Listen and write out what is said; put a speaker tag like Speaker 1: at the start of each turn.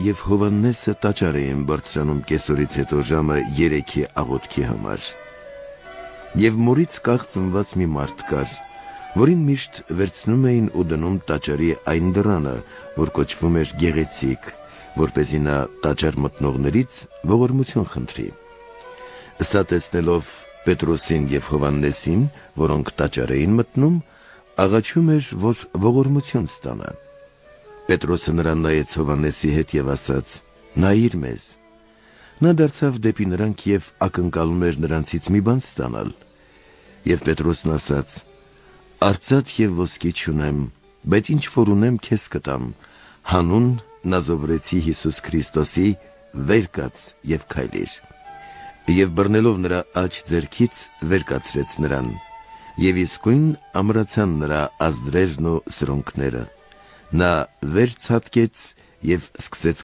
Speaker 1: և Հովհաննեսը տաճար էին բարձրանում կեսօրից հետո ժամը 3-ի աղոթքի համար։ Եվ մորից կաղծնված մի մարդ կար, որին միշտ վերցնում էին ու դնում տաճարի այն դռանը, որ կոչվում էր Գեղեցիկ, որպեսզի նա տաճար մտնողներից ողորմություն խնդրի։ Սա տեսնելով Պետրոսին և Հովհաննեսին, որոնք տաճար էին մտնում, աղաչում էր, որ ողորմություն ստանա։ Պետրոսը նրան նայեց Հովհաննեսի հետ և ասաց. «Նայիր մեզ»։ Նա դարձավ դեպի նրանք և ակնկալում էր նրանցից մի բան ստանալ։ Եվ Պետրոսն ասաց. «Արծաթ և ոսկի չունեմ, բայց ինչ որ ունեմ քեզ կտամ, հանուն Նազովրեցի Հիսուս Քրիստոսի, վեր կաց և քայլիր»։ Եվ բռնելով նրա աջ ձեռքից վեր կացրեց նրան, և իսկույն ամրացան նրա ազդրերն ու սրունքները։ Նա վեր ցատկեց և սկսեց